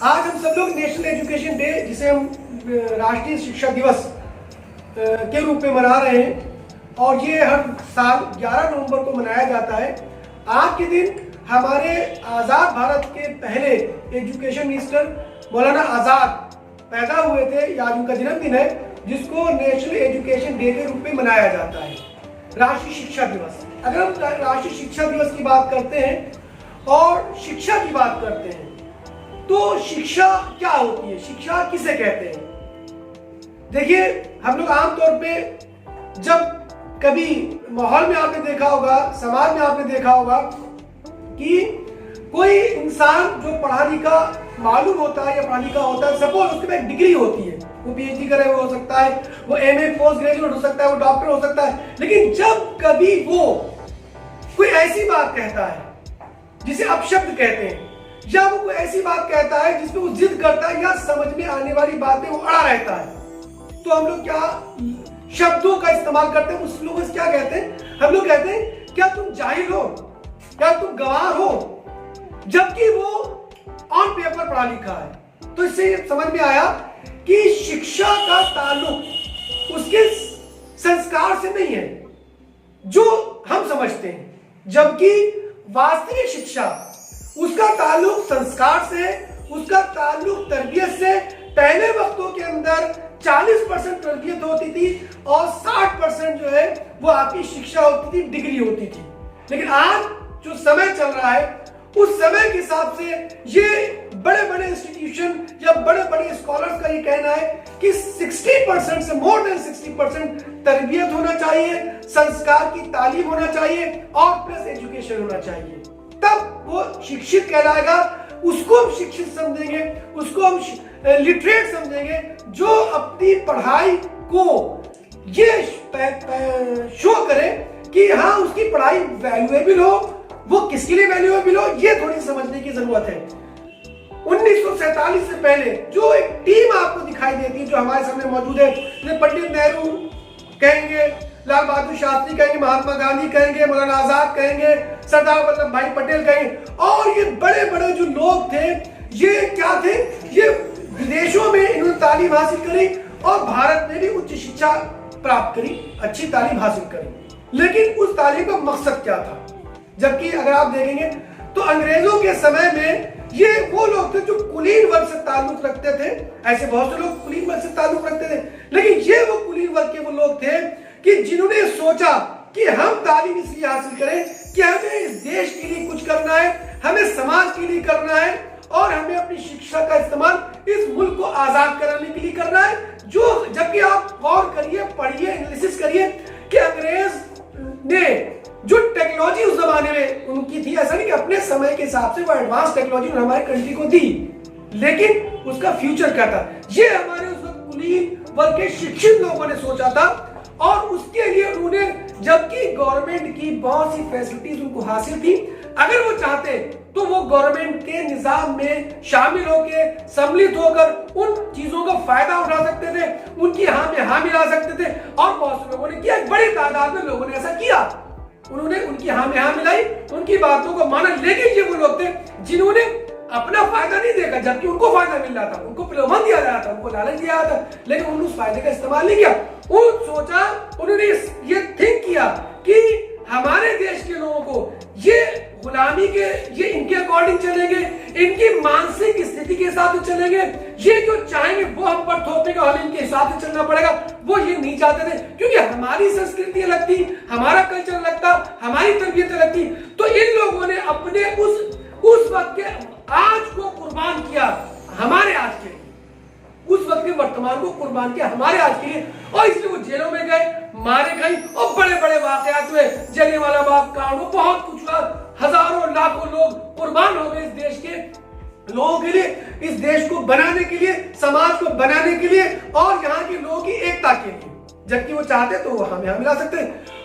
आज हम सब लोग नेशनल एजुकेशन डे, जिसे हम राष्ट्रीय शिक्षा दिवस के रूप में मना रहे हैं और ये हर साल 11 नवंबर को मनाया जाता है। आज के दिन हमारे आज़ाद भारत के पहले एजुकेशन मिनिस्टर मौलाना आज़ाद पैदा हुए थे, या उनका जन्मदिन है, जिसको नेशनल एजुकेशन डे के रूप में मनाया जाता है, राष्ट्रीय शिक्षा दिवस। अगर हम राष्ट्रीय शिक्षा दिवस की बात करते हैं और शिक्षा की बात करते हैं तो शिक्षा क्या होती है, शिक्षा किसे कहते हैं? देखिए, हम लोग आमतौर पे जब कभी माहौल में आपने देखा होगा, समाज में आपने देखा होगा कि कोई इंसान जो पढ़ा लिखा मालूम होता है या पढ़ा लिखा होता है, सपोज उसके पास एक डिग्री होती है, वो पीएचडी करे हुए हो सकता है, वो एमए पोस्ट ग्रेजुएट हो सकता है, वो डॉक्टर हो सकता है, लेकिन जब कभी वो कोई ऐसी बात कहता है जिसे अपशब्द कहते हैं, या वो कोई ऐसी बात कहता है जिसमें वो जिद करता है या समझ में आने वाली बातें वो अड़ा रहता है, तो हम लोग क्या शब्दों का इस्तेमाल करते हैं? उस लोगों से क्या कहते हैं? हम लोग कहते हैं क्या तुम जाहिल हो, क्या तुम गंवार हो, जबकि वो ऑन पेपर पढ़ा लिखा है। तो इससे समझ में आया कि शिक्षा का ताल्लुक उसके संस्कार से नहीं है जो हम समझते हैं, जबकि वास्तविक शिक्षा उसका ताल्लुक संस्कार से, उसका ताल्लुक तरबियत से। पहले वक्तों के अंदर 40% तरबियत होती थी और 60% जो है वो आपकी शिक्षा होती थी, डिग्री होती थी। लेकिन आज जो समय चल रहा है, उस समय के हिसाब से ये बड़े बड़े इंस्टीट्यूशन या बड़े बड़े स्कॉलर्स का ये कहना है कि 60% से मोर देन 60% तरबियत होना चाहिए, संस्कार की तालीम होना चाहिए और प्लस एजुकेशन होना चाहिए, तब वो शिक्षित कहलाएगा। उसको हम शिक्षित समझेंगे, उसको हम लिटरेट समझेंगे, जो अपनी पढ़ाई को ये शो करे कि हाँ उसकी पढ़ाई वैल्यूएबल हो। वो किसके लिए वैल्यूएबल हो, ये थोड़ी समझने की जरूरत है। 1947 से पहले जो एक टीम आपको दिखाई देती है, जो हमारे सामने मौजूद है, जैसे पंडित नेहरू कहेंगे, लाल बहादुर शास्त्री कहेंगे, महात्मा गांधी कहेंगे, मौलाना आजाद कहेंगे, सरदार वल्लभ भाई पटेल कहेंगे, और ये बड़े बड़े जो लोग थे, ये क्या थे, ये विदेशों में इन्होंने तालीम हासिल करी और भारत में भी उच्च शिक्षा प्राप्त करी, अच्छी तालीम हासिल करी। लेकिन उस तालीम का मकसद क्या था? जबकि अगर आप देखेंगे तो अंग्रेजों के समय में ये वो लोग थे जो कुलीन वर्ग से ताल्लुक रखते थे। ऐसे बहुत से लोग कुलीन वर्ग से ताल्लुक रखते थे, लेकिन ये वो कुलीन वर्ग के वो लोग थे कि जिन्होंने सोचा कि हम तालीम इसलिए हासिल करें कि हमें इस देश के लिए कुछ करना है, हमें समाज के लिए करना है और हमें अपनी शिक्षा का इस्तेमाल इस मुल्क को आजाद कराने के लिए करना है। जो जबकि आप गौर करिए, पढ़िए, एनालिसिस करिए कि अंग्रेज ने जो टेक्नोलॉजी उस जमाने में उनकी थी, ऐसा नहीं कि अपने समय के हिसाब से वो एडवांस टेक्नोलॉजी हमारी कंट्री को दी, लेकिन उसका फ्यूचर क्या था, ये हमारे उस वक्त कुलीन वर्ग के शिक्षित लोगों ने सोचा था। और उसके लिए उन्होंने, जबकि गवर्नमेंट की बहुत सी फैसिलिटीज उनको हासिल थी, अगर वो चाहते तो वो गवर्नमेंट के निजाम में शामिल होकर, सम्मिलित होकर उन चीजों का फायदा उठा सकते थे, उनकी हाँ में हाँ मिला सकते थे। और बहुत से लोगों ने किया, एक बड़ी तादाद में लोगों ने ऐसा किया, उन्होंने उनकी हाँ में हाँ मिलाई, उनकी बातों को माना। लेकिन ये वो लोग थे जिन्होंने अपना फायदा नहीं देखा, जबकि उनको फायदा मिल रहा था, उनको प्रलोभन दिया जा रहा था, उनको लालच दिया जा रहा था, लेकिन उन्होंने उस फायदे का इस्तेमाल नहीं किया। सोचा, उन्होंने ये थिंक किया कि हमारे देश के लोगों को ये गुलामी के, ये इनके अकॉर्डिंग चलेंगे, इनकी मानसिक स्थिति के हिसाब से चलेंगे, ये जो चाहेंगे वो हम पर थोपेंगे, हमें इनके हिसाब से चलना पड़ेगा। वो ये नहीं चाहते थे, क्योंकि हमारी संस्कृति अलग थी, हमारा कल्चर अलग था, हमारी तरबियत अलग थी। तो इन लोगों ने अपने उस वक्त के आज को कुर्बान किया हमारे आज के लिए, उस वक्त के वर्तमान को कुर्बान किया हमारे आज के लिए, और इसलिए वो जेलों में गए, मारे गए और बड़े बड़े वाकयात हुए, जलियांवाला बाग कांड, बहुत कुछ हुआ, हजारों लाखों लोग कुर्बान हो गए इस देश के लोगों के लिए, इस देश को बनाने के लिए, समाज को बनाने के लिए और यहाँ के लोगों की एकता के लिए। जबकि वो चाहते तो वो हमें मिला सकते।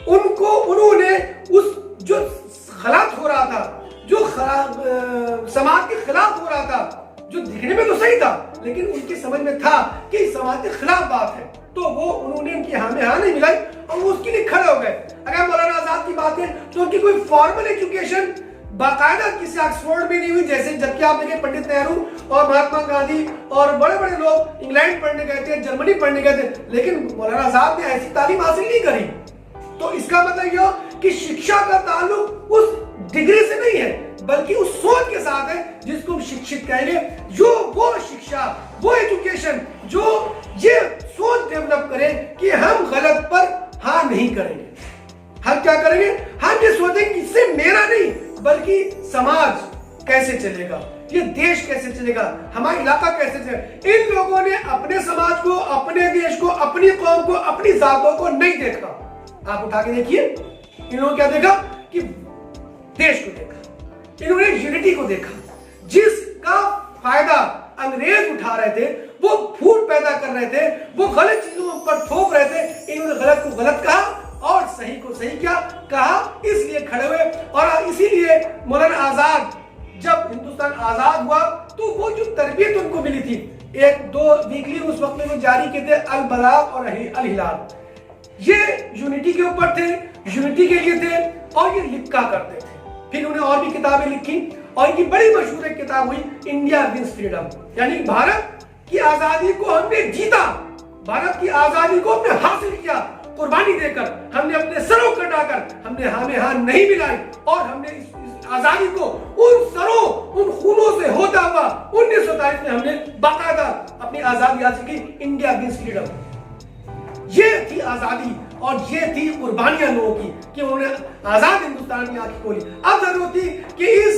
उन्होंने उस जो गलत हो रहा था, जो समाज के खिलाफ हो रहा था, जो दिखने में तो सही था, लेकिन उनकी समझ में था कि समाज के खिलाफ बात है, तो वो उन्होंने उनकी हाँ में हाँ नहीं मिलाई और वो उसके लिए खड़े हो गए। अगर मौलाना आजाद की बात है तो उनकी कोई फॉर्मल एजुकेशन बाकायदा किसी ऑक्सफोर्ड में नहीं हुई, जैसे जबकि आप देखें पंडित नेहरू और महात्मा गांधी और बड़े बड़े लोग इंग्लैंड पढ़ने गए थे, जर्मनी पढ़ने गए थे, लेकिन मौलाना आजाद ने ऐसी तालीम हासिल नहीं करी। तो इसका मतलब यह कि शिक्षा का ताल्लुक उस डिग्री से नहीं है, बल्कि उस सोच के साथ है जिसको हम शिक्षित कहेंगे। जो वो शिक्षा, वो एजुकेशन जो ये सोच डेवलप करे कि हम गलत पर हाँ नहीं करेंगे। हम क्या करेंगे? हम ये सोचेंगे कि इससे मेरा नहीं बल्कि समाज कैसे चलेगा, ये देश कैसे चलेगा, हमारा इलाका कैसे चलेगा। इन लोगों ने अपने समाज को, अपने देश को, अपनी कौम को, अपनी जातों को नहीं देखा। आप उठा के देखिए, इन्होंने क्या देखा कि देश को देखा, इन्होंने यूनिटी को देखा, जिसका फायदा अंग्रेज उठा रहे थे, वो फूट पैदा कर रहे थे, वो गलत चीजों पर थोप रहे थे। इन्होंने गलत को गलत कहा और सही को सही क्या कहा, इसलिए खड़े हुए। और इसीलिए मौलाना आजाद, जब हिंदुस्तान आजाद हुआ तो वो जो तरबियत उनको मिली थी, एक दो वीकली उस वक्त में वो जारी किए थे, अल बलाग और अल हिलाल, ये यूनिटी के ऊपर थे, यूनिटी के लिए थे और ये लिखा करते थे। फिर उन्हें और भी किताबें लिखी और इनकी बड़ी मशहूर एक किताब हुई इंडिया विंस फ्रीडम, यानी भारत की आजादी को हमने जीता, भारत की आजादी को हमने हासिल किया, कुर्बानी देकर, हमने अपने सरों कटाकर, हमने हाँ में हाँ नहीं मिलाई और हमने इस आजादी को उन सरों, उन खूनों से होता हुआ 1947 में हमने बाकायदा अपनी आजादी हासिल की, इंडिया विंस फ्रीडम। ये थी आजादी और ये थी कुर्बानियां लोगों की कि उन्होंने आजाद हिंदुस्तान में आंखें खोली। अब जरूरत थी कि इस,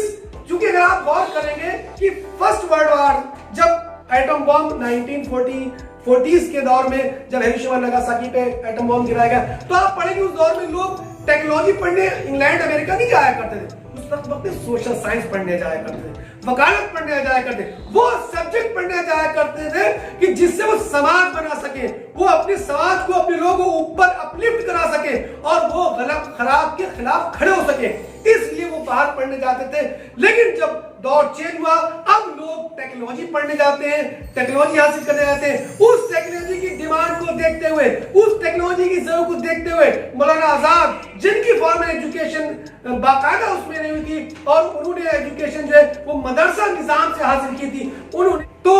चूंकि अगर आप गौर करेंगे कि फर्स्ट वर्ल्ड वॉर, जब एटम बॉम्ब 1940s के दौर में जब हिरोशिमा नागासाकी पे एटम बॉम्ब गिराया गया, तो आप पढ़ेंगे उस दौर में लोग टेक्नोलॉजी पढ़ने इंग्लैंड अमेरिका नहीं जाया करते थे, उस वक्त सोशल साइंस पढ़ने जाया करते थे, वकालत पढ़ने जाया करते, वो सब्जेक्ट पढ़ने जाया करते थे कि जिससे वो समाज बना सके, वो अपने समाज को, अपने लोगों को ऊपर अपलिफ्ट करा सके और वो गलत खराब के खिलाफ खड़े हो सके, इसलिए वो बाहर पढ़ने जाते थे। लेकिन जब दौर चेंज हुआ, अब लोग टेक्नोलॉजी पढ़ने जाते हैं, टेक्नोलॉजी हासिल करने जाते हैं। उस टेक्नोलॉजी की डिमांड को देखते हुए, उस टेक्नोलॉजी की जरूरत को देखते हुए मौलाना आजाद, जिनकी फॉर्मल एजुकेशन बाकायदा उसमें नहीं हुई थी और उन्होंने एजुकेशन जो है वो मदरसा निजाम से हासिल की थी, उन्होंने तो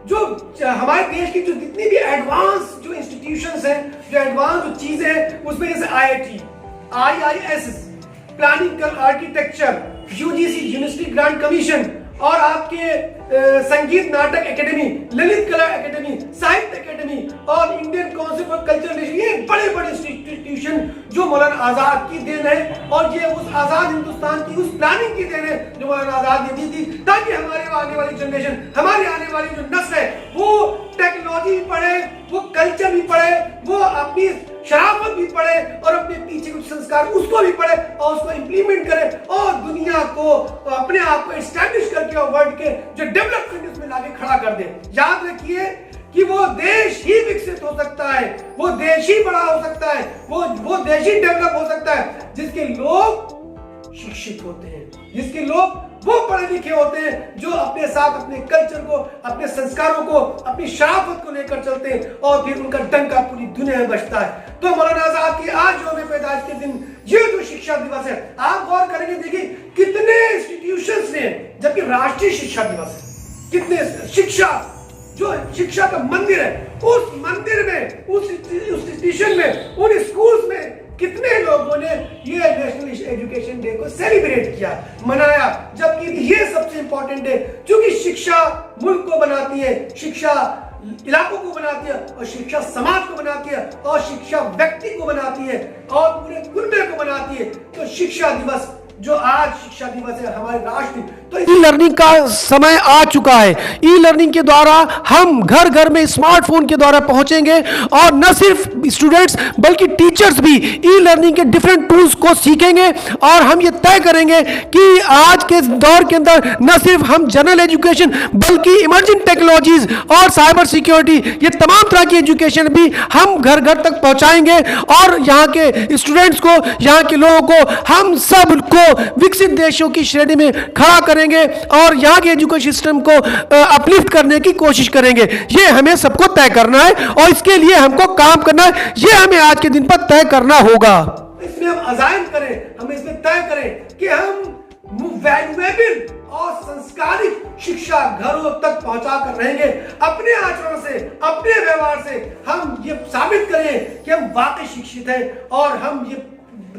जो हमारे देश की जो जितनी भी एडवांस जो इंस्टीट्यूशंस हैं, जो एडवांस जो चीजें हैं, उसमें जैसे IIT, IISS, planning architecture, UGC university grant commission और आपके संगीत नाटक एकेडमी, ललित कला एकेडमी, साहित्य एकेडमी और इंडियन काउंसिल फॉर कल्चरल, ये बड़े बड़े इंस्टीट्यूशन जो मौलाना आजाद की देन है और ये उस आजाद हिंदुस्तान की उस प्लानिंग की देन है जो मौलाना आजाद ने दी थी, ताकि हमारे आने वाली जनरेशन, हमारी आने वाली जो नस्ल है, वो टेक्नोलॉजी भी पढ़े, वो कल्चर भी पढ़े, वो अपनी शराफत भी पढ़े और अपने पीछे कुछ संस्कार उसको भी पढ़े और उसको इंप्लीमेंट करे और दुनिया को, अपने आप को एस्टैब्लिश करके और वर्ल्ड के जो डेवलप कंट्रीज में लाके खड़ा कर दे। याद रखिए कि वो देश ही विकसित हो सकता है, वो देश ही बड़ा हो सकता है, वो देश ही डेवलप हो सकता है जिसके लोग शिक्षित होते हैं, जिसके लोग वो पढ़े लिखे होते हैं, जो अपने साथ अपने कल्चर को, अपने संस्कारों को, अपनी शराफत को लेकर चलते हैं और फिर उनका डंका पूरी दुनिया में बजता है। तो मौलाना आजाद की आज जो पैदाइश के दिन ये जो शिक्षा दिवस है, आप गौर करेंगे, देखिए कितने इंस्टीट्यूशंस ने, जबकि राष्ट्रीय शिक्षा दिवस है, कितने शिक्षा, जो शिक्षा का मंदिर है, उस मंदिर में, उस इंस्टीट्यूशन में, उन स्कूल्स में कितने लोगों ने ये नेशनल एजुकेशन डे को सेलिब्रेट किया, मनाया, जबकि ये सबसे इंपॉर्टेंट है, क्योंकि शिक्षा मुल्क को बनाती है, शिक्षा इलाकों को बनाती है और शिक्षा समाज को बनाती है और शिक्षा व्यक्ति को बनाती है और पूरे कुनबे को बनाती है। तो शिक्षा दिवस जो आज शिक्षा दिवस है हमारे राष्ट्र, तो ई लर्निंग का समय आ चुका है। ई लर्निंग के द्वारा हम घर घर में स्मार्टफोन के द्वारा पहुंचेंगे और न सिर्फ स्टूडेंट्स बल्कि टीचर्स भी ई लर्निंग के डिफरेंट टूल्स को सीखेंगे और हम ये तय करेंगे कि आज के दौर के अंदर न सिर्फ हम जनरल एजुकेशन बल्कि इमर्जिंग टेक्नोलॉजीज और साइबर सिक्योरिटी, ये तमाम तरह की एजुकेशन भी हम घर घर तक पहुंचाएंगे और यहाँ के स्टूडेंट्स को, यहाँ के लोगों को, हम सब को विकसित देशों की श्रेणी में खड़ा करेंगे और यहाँ के एजुकेशन सिस्टम को अपलिफ्ट करने की कोशिश करेंगे। ये हमें सबको तय करना है और इसके लिए हमको काम करना है, ये हमें आज के दिन पर तय करना होगा। इसमें हम अज़ाइम करें, हम इसमें तय करें कि हम वैल्यूएबल और संस्कारिक शिक्षा घरों तक पहुंचा कर रहेंगे। अपने आचरण से, अपने व्यवहार से हम ये साबित करें कि हम वाकई शिक्षित हैं और हम ये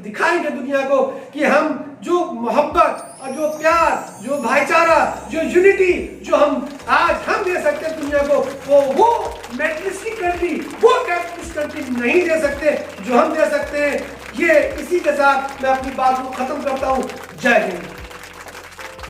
दिखाएंगे दुनिया को कि हम जो मोहब्बत और जो प्यार, जो भाईचारा, जो यूनिटी जो हम आज हम दे सकते हैं दुनिया को, वो मेटलिस्टिक कंट्री, वो कैपिटलिस्ट कंट्री नहीं दे सकते जो हम दे सकते हैं। ये इसी के साथ मैं अपनी बात को खत्म करता हूं। जय हिंद।